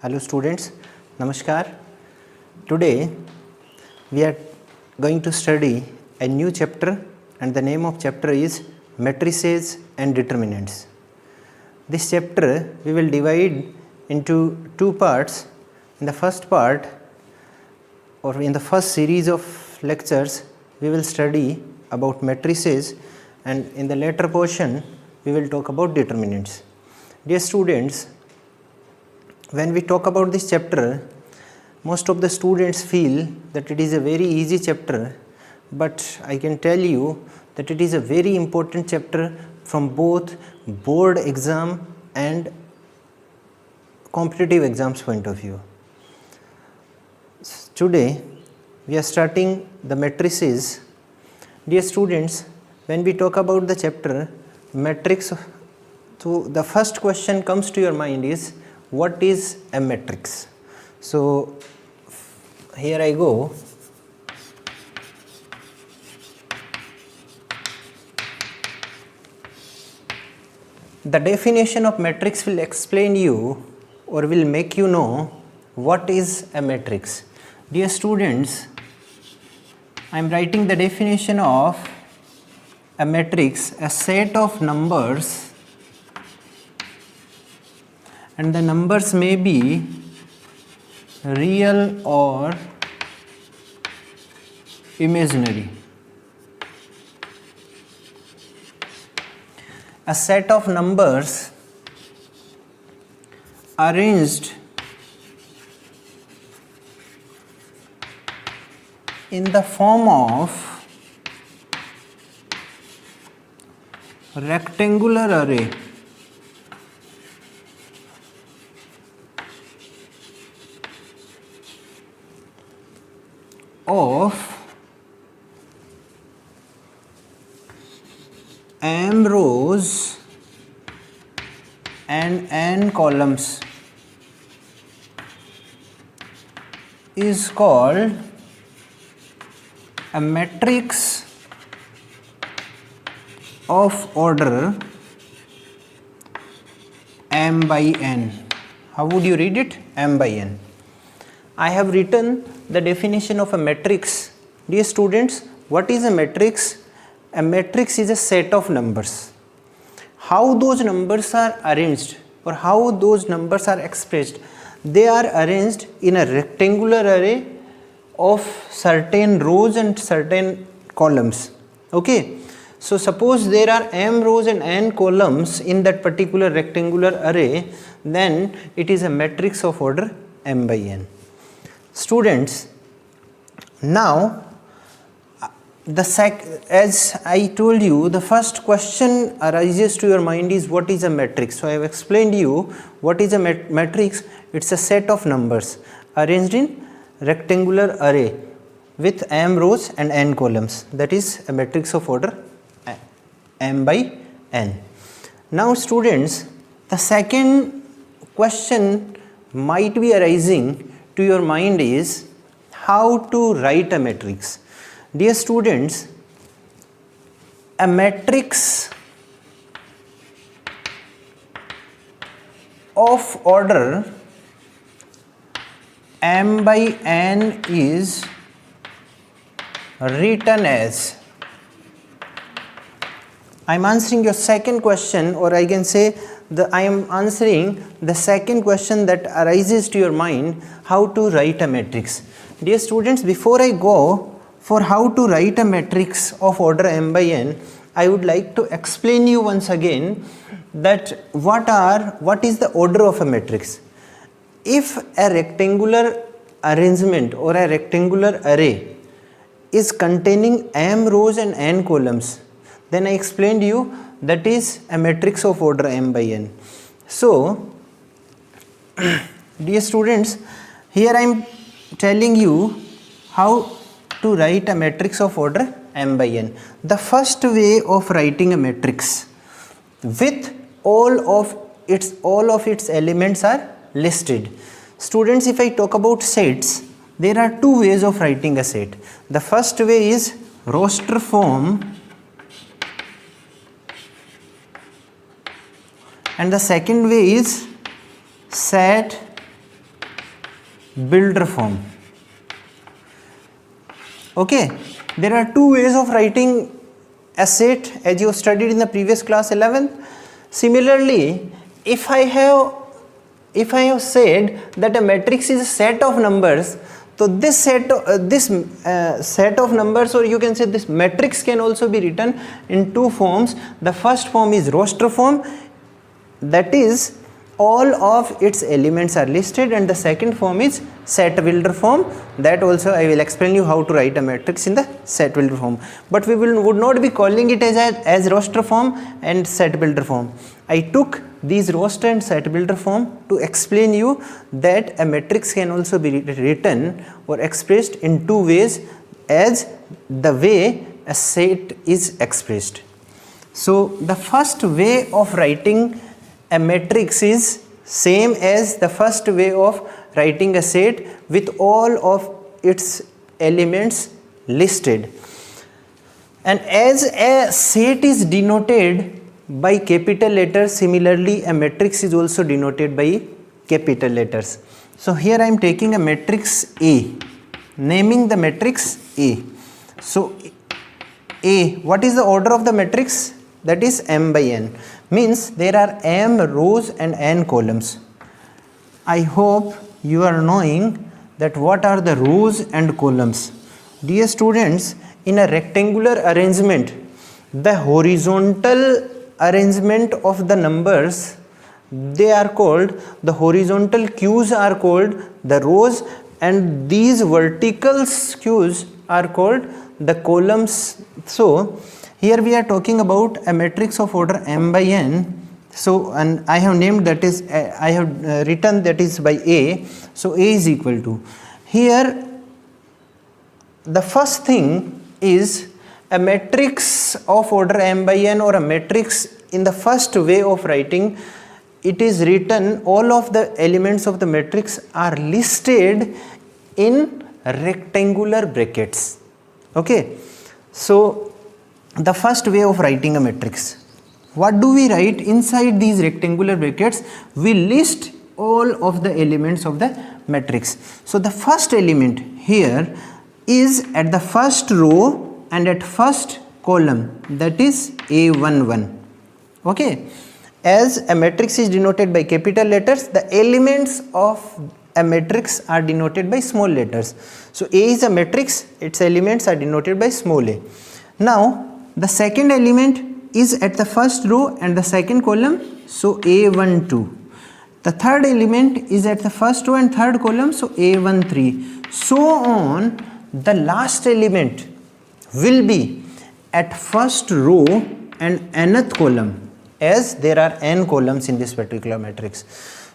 Hello students, Namaskar. Today we are going to study a new chapter and the name of chapter is Matrices and Determinants. This chapter we will divide into two parts. In the first part or in the first series of lectures we will study about matrices, and in the later portion we will talk about determinants. Dear students, when we talk about this chapter, most of the students feel that it is a very easy chapter, but I can tell you that it is a very important chapter from both board exam and competitive exams point of view. Today we are starting the matrices. Dear students, when we talk about the chapter matrix, so the first question comes to your mind is, what is a matrix? So here I go. The definition of matrix will explain you or will make you know what is a matrix. Dear students, I am writing the definition of a matrix, a set of numbers, and the numbers may be real or imaginary. A set of numbers arranged in the form of rectangular array of m rows and n columns is called a matrix of order m by n. How would you read it? M by n. I have written the definition of a matrix. Dear students, what is a matrix? A matrix is a set of numbers. How those numbers are arranged or how those numbers are expressed? They are arranged in a rectangular array of certain rows and certain columns. Okay. So suppose there are m rows and n columns in that particular rectangular array, then it is a matrix of order m by n. Students, now as I told you, the first question arises to your mind is, what is a matrix? So I have explained you what is a matrix. It's a set of numbers arranged in rectangular array with m rows and n columns. That is a matrix of order m by n. Now students, the second question might be arising to your mind is how to write a matrix. Dear students, a matrix of order m by n is written as, I am answering your second question, or I can say I am answering the second question that arises to your mind, how to write a matrix. Dear students, before I go for how to write a matrix of order m by n, I would like to explain you once again that what is the order of a matrix. If a rectangular arrangement or a rectangular array is containing m rows and n columns, then I explained you that is a matrix of order m by n. So dear students, here I am telling you how to write a matrix of order m by n. The first way of writing a matrix with all of its elements are listed. Students, if I talk about sets, there are two ways of writing a set. The first way is roster form and the second way is set builder form. Okay, there are two ways of writing a set as you studied in the previous class 11th. Similarly, if I have said that a matrix is a set of numbers, so this set of numbers, or you can say this matrix, can also be written in two forms. The first form is roster form, that is all of its elements are listed, and the second form is set builder form. That also I will explain you how to write a matrix in the set builder form, but we would not be calling it as roster form and set builder form. I took these roster and set builder form to explain you that a matrix can also be written or expressed in two ways as the way a set is expressed. So the first way of writing a matrix is same as the first way of writing a set with all of its elements listed. And as a set is denoted by capital letters, similarly a matrix is also denoted by capital letters. So here I am taking a matrix A, naming the matrix A. So A, what is the order of the matrix? That is m by n, means there are m rows and n columns. I hope you are knowing that what are the rows and columns. Dear students, in a rectangular arrangement, the horizontal arrangement of the numbers, they are called, the horizontal queues are called the rows, and these vertical queues are called the columns. So here we are talking about a matrix of order m by n. So, and I have named that is, I have written that is by A. So A is equal to, here the first thing is a matrix of order m by n, or a matrix in the first way of writing. It is written, all of the elements of the matrix are listed in rectangular brackets. Okay, so the first way of writing a matrix, what do we write inside these rectangular brackets? We list all of the elements of the matrix. So the first element here is at the first row and at first column, that is A11. Okay, as a matrix is denoted by capital letters, the elements of a matrix are denoted by small letters. So A is a matrix, its elements are denoted by small a. Now the second element is at the first row and the second column, so A12. The third element is at the first row and third column, so A13. So on, the last element will be at first row and nth column, as there are n columns in this particular matrix.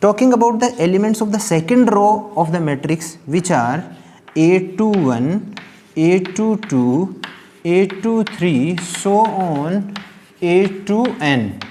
Talking about the elements of the second row of the matrix, which are A21, A22, A23, so on A2n.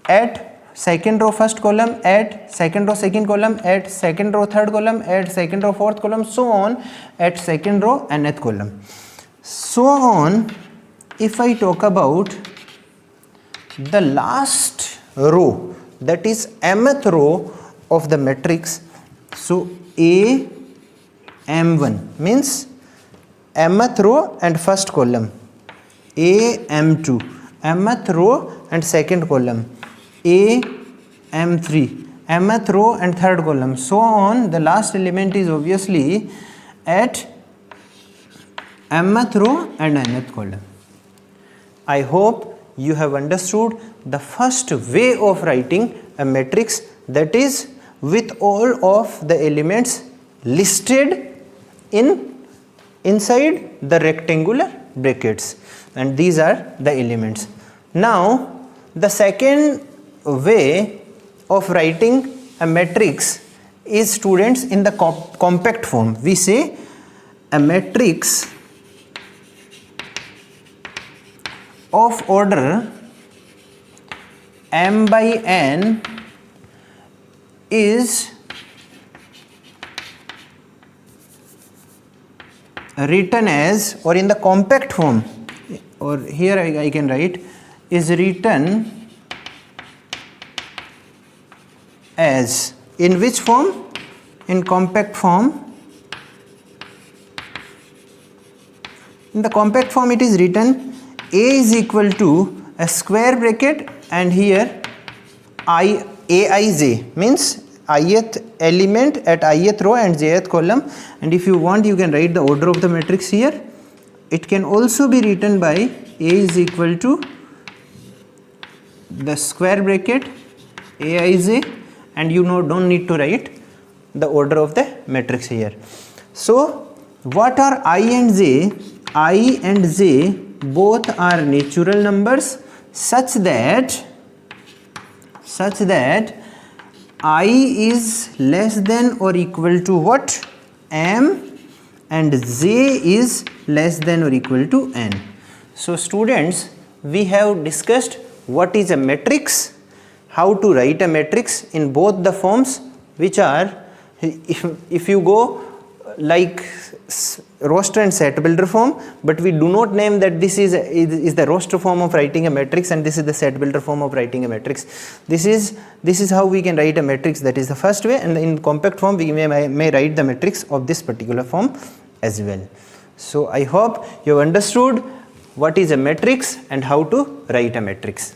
At second row first column, at second row second column, at second row third column, at second row fourth column, so on at second row nth column. So on, if I talk about the last row, that is mth row of the matrix, so A m1 means mth row and first column, A m2 mth row and second column, A m3 mth row and third column, so on. The last element is obviously at mth row and nth column. I hope you have understood the first way of writing a matrix, that is with all of the elements listed inside the rectangular brackets, and these are the elements. Now the second way of writing a matrix is, students, in the compact form. We say a matrix of order m by n is written as, or in the compact form, or here I can write, is written as, in which form? in compact form. In the compact form it is written A is equal to a square bracket and here Aij means ith element at ith row and jth column, and if you want you can write the order of the matrix here. It can also be written by A is equal to the square bracket Aij, and you don't need to write the order of the matrix here. So what are I and j? I and j both are natural numbers such that I is less than or equal to what? M, and j is less than or equal to n. So students, we have discussed what is a matrix, how to write a matrix in both the forms, which are, if you go like roster and set builder form, but we do not name that this is the roster form of writing a matrix and this is the set builder form of writing a matrix. This is how we can write a matrix. That is the first way, and in compact form we may write the matrix of this particular form as well. So I hope you have understood what is a matrix and how to write a matrix.